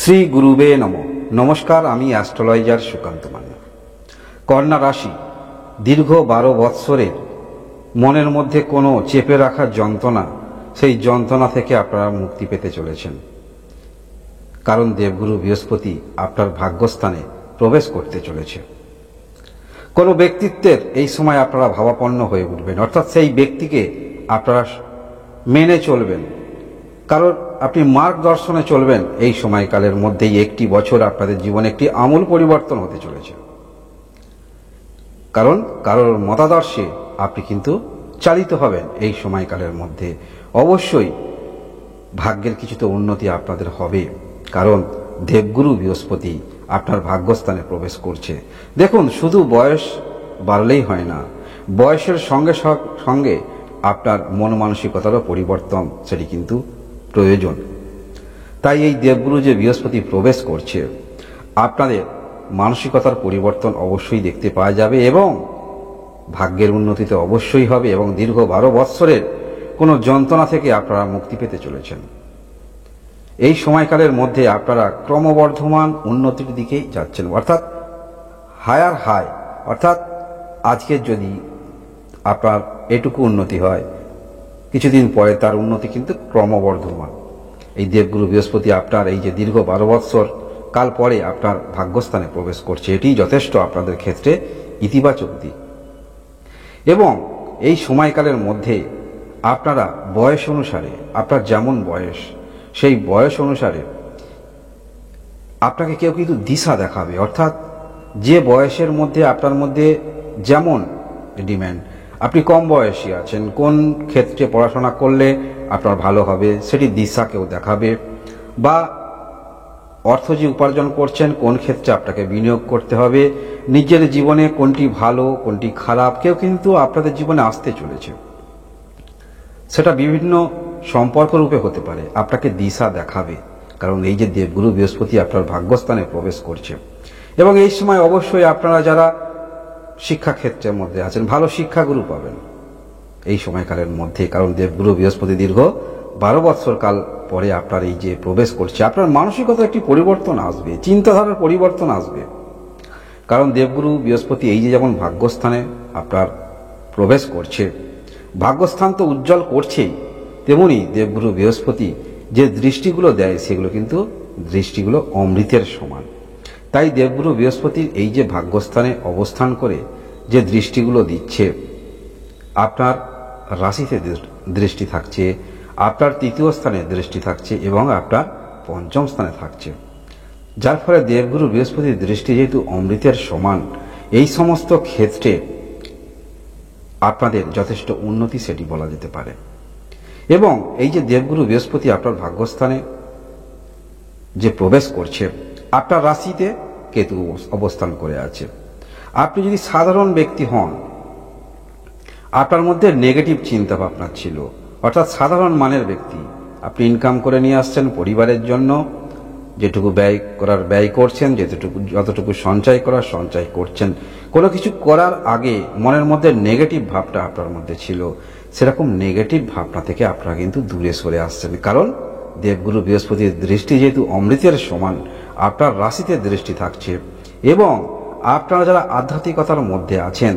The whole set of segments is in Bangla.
শ্রী গুরুবে নম। নমস্কার, আমি অ্যাস্ট্রোলজার সুকান্ত মান্না। কন্যা রাশি, দীর্ঘ 12 বৎসরের মনের মধ্যে কোনো চেপে রাখা যন্ত্রণা, সেই যন্ত্রণা থেকে আপনারা মুক্তি পেতে চলেছেন। কারণ দেবগুরু বৃহস্পতি আপনার ভাগ্যস্থানে প্রবেশ করতে চলেছে। কোনো ব্যক্তিত্বের এই সময় আপনারা ভাবাপন্ন হয়ে উঠবেন, অর্থাৎ সেই ব্যক্তিকে আপনারা মেনে চলবেন, কারণ আপনি মার্গদর্শনে চলবেন। এই সময়কালের মধ্যেই একটি বছর আপনাদের জীবনে একটি আমূল পরিবর্তন হতে চলেছে, কারণ কারোর মতাদর্শে আপনি কিন্তু চালিত হবেন। এই সময়কালের মধ্যে অবশ্যই ভাগ্যের কিছুটা উন্নতি আপনাদের হবে, কারণ দেবগুরু বৃহস্পতি আপনার ভাগ্যস্থানে প্রবেশ করছে। দেখুন, শুধু বয়স বাড়লেই হয় না, বয়সের সঙ্গে সঙ্গে আপনার মন মানসিকতারও পরিবর্তন সেটি কিন্তু প্রয়োজন। তাই এই দেবগুরু যে বৃহস্পতি প্রবেশ করছে, আপনাদের মানসিকতার পরিবর্তন অবশ্যই দেখতে পাওয়া যাবে এবং ভাগ্যের উন্নতিতে অবশ্যই হবে, এবং দীর্ঘ 12 বৎসরের কোনো যন্ত্রণা থেকে আপনারা মুক্তি পেতে চলেছেন। এই সময়কালের মধ্যে আপনারা ক্রমবর্ধমান উন্নতির দিকেই যাচ্ছেন, অর্থাৎ হায়ার হাই। অর্থাৎ আজকে যদি আপনার এটুকু উন্নতি হয়, কিছুদিন পরে তার উন্নতি কিন্তু ক্রমবর্ধমান। এই দেবগুরু বৃহস্পতি আপনার এই যে দীর্ঘ 12 বৎসর কাল পরে আপনার ভাগ্যস্থানে প্রবেশ করছে, এটি যথেষ্ট আপনাদের ক্ষেত্রে ইতিবাচক দিক। এবং এই সময়কালের মধ্যে আপনারা বয়স অনুসারে, আপনার যেমন বয়স সেই বয়স অনুসারে আপনাকে কেউ কিন্তু দিশা দেখাবে। অর্থাৎ যে বয়সের মধ্যে আপনার মধ্যে যেমন ডিম্যান্ড, আপনি কম বয়সী আছেন, কোন ক্ষেত্রে পড়াশোনা করলে আপনার ভালো হবে সেটি দিশা কেউ দেখাবে, বা অর্থ যে উপার্জন করছেন কোন ক্ষেত্রে আপনাকে বিনিয়োগ করতে হবে, নিজের জীবনে কোনটি ভালো কোনটি খারাপ, কেউ কিন্তু আপনাদের জীবনে আসতে চলেছে। সেটা বিভিন্ন সম্পর্ক রূপে হতে পারে, আপনাকে দিশা দেখাবে, কারণ এই যে দেবগুরু বৃহস্পতি আপনার ভাগ্যস্থানে প্রবেশ করছে। এবং এই সময় অবশ্যই আপনারা যারা শিক্ষাক্ষেত্রের মধ্যে আছেন, ভালো শিক্ষাগুরু পাবেন এই সময়কালের মধ্যে, কারণ দেবগুরু বৃহস্পতি দীর্ঘ 12 বৎসর কাল পরে আপনার এই যে প্রবেশ করছে, আপনার মানসিকতা একটি পরিবর্তন আসবে, চিন্তাধারার পরিবর্তন আসবে। কারণ দেবগুরু বৃহস্পতি এই যে যেমন ভাগ্যস্থানে আপনার প্রবেশ করছে, ভাগ্যস্থান তো উজ্জ্বল করছেই, তেমনি দেবগুরু বৃহস্পতি যে দৃষ্টিগুলো দেয় সেগুলো কিন্তু দৃষ্টিগুলো অমৃতের সমান। তাই দেবগুরু বৃহস্পতির এই যে ভাগ্যস্থানে অবস্থান করে যে দৃষ্টিগুলো দিচ্ছে, আপনার রাশিতে দৃষ্টি থাকছে, আপনার তৃতীয় স্থানে দৃষ্টি থাকছে এবং আপনার পঞ্চম স্থানে থাকছে, যার ফলে দেবগুরু বৃহস্পতির দৃষ্টি যেহেতু অমৃতের সমান, এই সমস্ত ক্ষেত্রে আপনাদের যথেষ্ট উন্নতি সেটি বলা যেতে পারে। এবং এই যে দেবগুরু বৃহস্পতি আপনার ভাগ্যস্থানে যে প্রবেশ করছে, আপনার রাশিতে কেতু অবস্থান করে আছে। আপনি যদি সাধারণ ব্যক্তি হন, আপনার মধ্যে নেগেটিভ চিন্তা ভাবনা ছিল, অর্থাৎ সাধারণ মানের ব্যক্তি, আপনি ইনকাম করে নিয়ে আসছেন পরিবারের জন্য, যেটুকু ব্যয় করার ব্যয় করছেন, যতটুকু সঞ্চয় করার সঞ্চয় করছেন, কোনো কিছু করার আগে মনের মধ্যে নেগেটিভ ভাবটা আপনার মধ্যে ছিল, সেরকম নেগেটিভ ভাবনা থেকে আপনারা কিন্তু দূরে সরে আসছেন। কারণ দেবগুরু বৃহস্পতির দৃষ্টি যেহেতু অমৃতের সমান আপনার রাশিতে দৃষ্টি থাকছে, এবং আপনারা যারা আধ্যাত্মিকতার মধ্যে আছেন,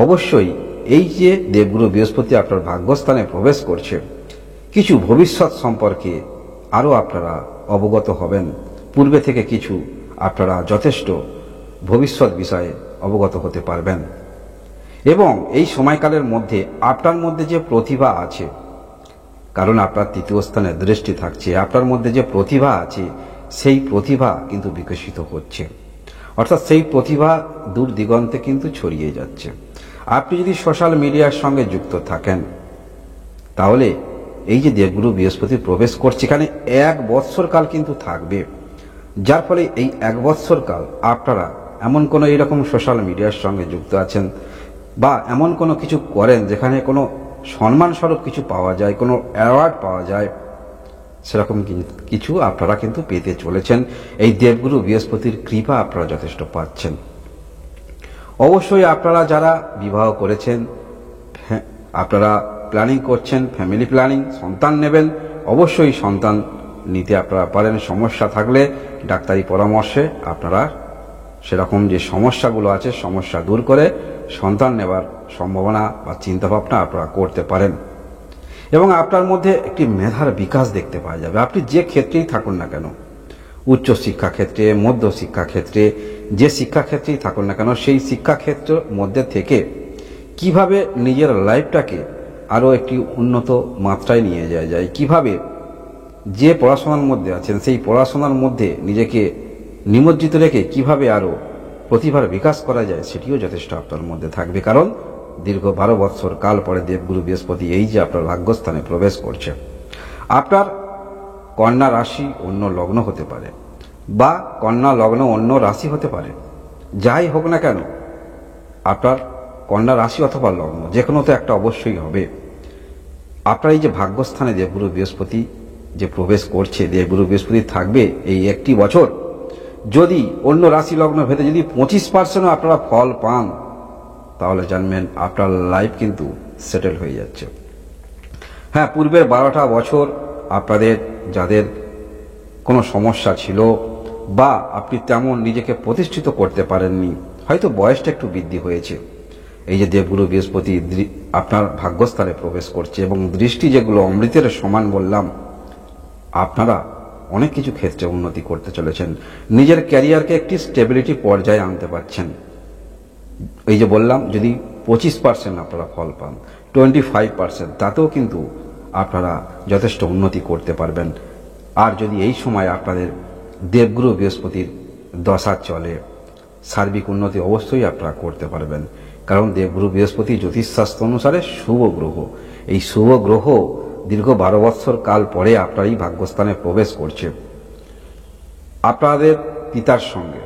অবশ্যই এই যে দেবগুরু বৃহস্পতি আপনার ভাগ্যস্থানে প্রবেশ করছে, কিছু ভবিষ্যৎ সম্পর্কে আরও আপনারা অবগত হবেন। পূর্বে থেকে কিছু আপনারা যথেষ্ট ভবিষ্যৎ বিষয়ে অবগত হতে পারবেন। এবং এই সময়কালের মধ্যে আপনার মধ্যে যে প্রতিভা আছে, কারণ আপনার তৃতীয় স্থানে দৃষ্টি থাকছে, আপনার মধ্যে যে প্রতিভা আছে সেই প্রতিভা কিন্তু বিকশিত হচ্ছে, অর্থাৎ সেই প্রতিভা দূর দিগন্তে কিন্তু ছড়িয়ে যাচ্ছে। আপনি যদি সোশ্যাল মিডিয়ার সঙ্গে যুক্ত থাকেন, তাহলে এই যে দেবগুরু বৃহস্পতি প্রবেশ করছে, এখানে 1 বৎসর কাল কিন্তু থাকবে, যার ফলে এই 1 বৎসর কাল আপনারা এমন কোনো এইরকম সোশ্যাল মিডিয়ার সঙ্গে যুক্ত আছেন, বা এমন কোনো কিছু করেন যেখানে কোনো সম্মানস্বরূপ কিছু পাওয়া যায়, কোনো অ্যাওয়ার্ড পাওয়া যায়, সেরকম কিছু আপনারা কিন্তু পেতে চলেছেন। এই দেবগুরু বৃহস্পতির কৃপা আপনারা যথেষ্ট পাচ্ছেন। অবশ্যই আপনারা যারা বিবাহ করেছেন, আপনারা প্ল্যানিং করছেন, ফ্যামিলি প্ল্যানিং, সন্তান নেবেন, অবশ্যই সন্তান নিতে আপনারা পারেন। সমস্যা থাকলে ডাক্তারি পরামর্শে আপনারা সেরকম যে সমস্যাগুলো আছে সমস্যা দূর করে সন্তান নেবার সম্ভাবনা বা চিন্তাভাবনা আপনারা করতে পারেন। এবং আপনার মধ্যে একটি মেধার বিকাশ দেখতে পাওয়া যাবে। আপনি যে ক্ষেত্রেই থাকুন না কেন, উচ্চ শিক্ষাক্ষেত্রে, মধ্য শিক্ষাক্ষেত্রে, যে শিক্ষাক্ষেত্রেই থাকুন না কেন, সেই শিক্ষাক্ষেত্রের মধ্যে থেকে কিভাবে নিজের লাইফটাকে আরও একটি উন্নত মাত্রায় নিয়ে যাওয়া যায়, কিভাবে যে পড়াশোনার মধ্যে আছেন সেই পড়াশোনার মধ্যে নিজেকে নিমজ্জিত রেখে কিভাবে আরও প্রতিভার বিকাশ করা যায়, সেটিও যথেষ্ট আপনার মধ্যে থাকবে। কারণ দীর্ঘ 12 বৎসর কাল পরে দেবগুরু বৃহস্পতি এই যে আপনার ভাগ্যস্থানে প্রবেশ করছে, আপনার কন্যা রাশি অন্য লগ্ন হতে পারে বা কন্যা লগ্ন অন্য রাশি হতে পারে, যাই হোক না কেন আপনার কন্যা রাশি অথবা লগ্ন যে কোনো তো একটা অবশ্যই হবে। আপনার এই যে ভাগ্যস্থানে দেবগুরু বৃহস্পতি যে প্রবেশ করছে, দেবগুরু বৃহস্পতি থাকবে এই একটি বছর। যদি অন্য রাশি লগ্ন ভেদে যদি 25% আপনারা ফল পান, তাহলে জানবেন আপনার লাইফ কিন্তু সেটেল হয়ে যাচ্ছে। হ্যাঁ, পূর্বের 12টা বছর আপনাদের যাদের কোনো সমস্যা ছিল বা আপনি তেমন নিজেকে প্রতিষ্ঠিত করতে পারেননি, হয়তো বয়সটা একটু বৃদ্ধি হয়েছে। এই যে দেবগুরু বৃহস্পতি আপনার ভাগ্যস্থানে প্রবেশ করছে এবং দৃষ্টি যেগুলো অমৃতের সমান বললাম, আপনারা অনেক কিছু ক্ষেত্রে উন্নতি করতে চলেছেন, নিজের ক্যারিয়ারকে একটি স্টেবিলিটি পর্যায়ে আনতে পারছেন। এই যে বললাম, যদি 25% আপনারা ফল পান, 25% তাতেও কিন্তু আপনারা যথেষ্ট উন্নতি করতে পারবেন। আর যদি এই সময় আপনাদের দেবগুরু বৃহস্পতির দশা চলে, সার্বিক উন্নতি অবশ্যই আপনারা করতে পারবেন। কারণ দেবগুরু বৃহস্পতি জ্যোতিষশাস্ত্র অনুসারে শুভ গ্রহ। এই শুভ গ্রহ দীর্ঘ 12 বৎসর কাল পরে আপনার এই ভাগ্যস্থানে প্রবেশ করছে। আপনাদের পিতার সঙ্গে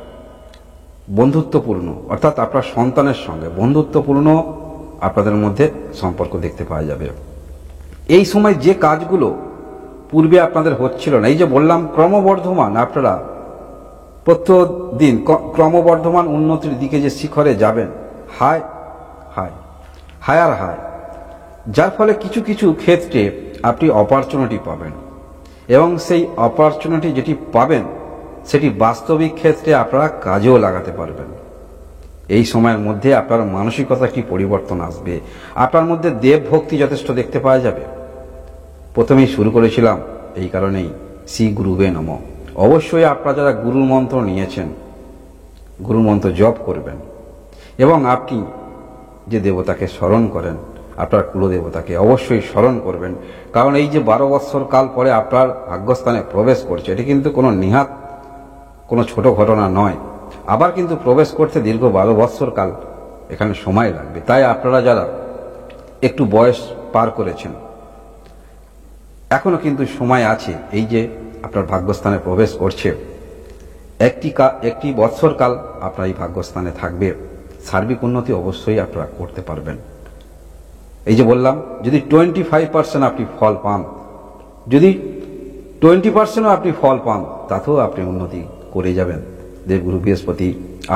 বন্ধুত্বপূর্ণ, অর্থাৎ আপনার সন্তানের সঙ্গে বন্ধুত্বপূর্ণ আপনাদের মধ্যে সম্পর্ক দেখতে পাওয়া যাবে। এই সময় যে কাজগুলো পূর্বে আপনাদের হচ্ছিল না, এই যে বললাম ক্রমবর্ধমান, আপনারা প্রত্যেকদিন ক্রমবর্ধমান উন্নতির দিকে যে শিখরে যাবেন, হাই হাই হায়ার হাই, যার ফলে কিছু কিছু ক্ষেত্রে আপনি অপরচুনিটি পাবেন এবং সেই অপরচুনিটি যেটি পাবেন সেটি বাস্তবিক ক্ষেত্রে আপনারা কাজেও লাগাতে পারবেন। এই সময়ের মধ্যে আপনার মানসিকতা একটি পরিবর্তন আসবে, আপনার মধ্যে দেব ভক্তি যথেষ্ট দেখতে পাওয়া যাবে। প্রথমেই শুরু করেছিলাম এই কারণেই শ্রী গুরুবে নমঃ। অবশ্যই আপনারা যারা গুরুর মন্ত্র নিয়েছেন, গুরু মন্ত্র জপ করবেন এবং আপনি যে দেবতাকে স্মরণ করেন, আপনার কুলদেবতাকে অবশ্যই স্মরণ করবেন। কারণ এই যে 12 বৎসর কাল পরে আপনার ভাগ্যস্থানে প্রবেশ করছে, এটি কিন্তু কোনো নিহাত কোনো ছোট ঘটনা নয়। আবার কিন্তু প্রবেশ করতে দীর্ঘ 12 বৎসর কাল এখানে সময় লাগবে। তাই আপনারা যারা একটু বয়স পার করেছেন, এখনো কিন্তু সময় আছে। এই যে আপনার ভাগ্যস্থানে প্রবেশ করছে, একটি বৎসর কাল আপনার এই ভাগ্যস্থানে থাকবে, সার্বিক উন্নতি অবশ্যই আপনারা করতে পারবেন। এই যে বললাম, যদি 25% আপনি ফল পান, যদি 20%ও আপনি ফল পান, তাতেও আপনি উন্নতি করে যাবেন। দেবগুরু বৃহস্পতি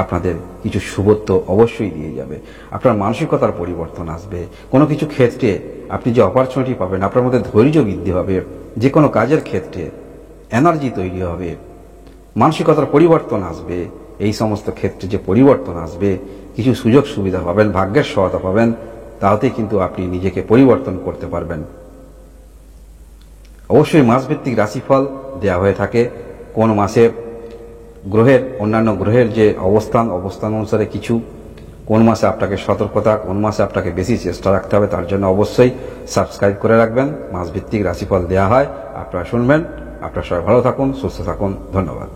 আপনাদের কিছু শুভত্ব অবশ্যই দিয়ে যাবে, আপনার মানসিকতার পরিবর্তন আসবে। কোনো কিছু ক্ষেত্রে আপনি যে অপরচুনিটি পাবেন, আপনার মধ্যে ধৈর্য বৃদ্ধি হবে, যে কোনো কাজের ক্ষেত্রে এনার্জি তৈরি হবে, মানসিকতার পরিবর্তন আসবে। এই সমস্ত ক্ষেত্রে যে পরিবর্তন আসবে, কিছু সুযোগ সুবিধা পাবেন, ভাগ্যের সহায়তা পাবেন, তাতে কিন্তু আপনি নিজেকে পরিবর্তন করতে পারবেন। অবশ্যই মাসভিত্তিক রাশিফল দেয়া হয়ে থাকে। কোন মাসে গ্রহের অন্যান্য গ্রহের যে অবস্থান অনুসারে কিছু, কোন মাসে আপনাকে সতর্কতা, কোন মাসে আপনাকে বেশি চেষ্টা রাখতে হবে, তার জন্য অবশ্যই সাবস্ক্রাইব করে রাখবেন। মাসভিত্তিক রাশিফল দেয়া হয়, আপনারা শুনবেন। আপনারা সবাই ভালো থাকুন, সুস্থ থাকুন। ধন্যবাদ।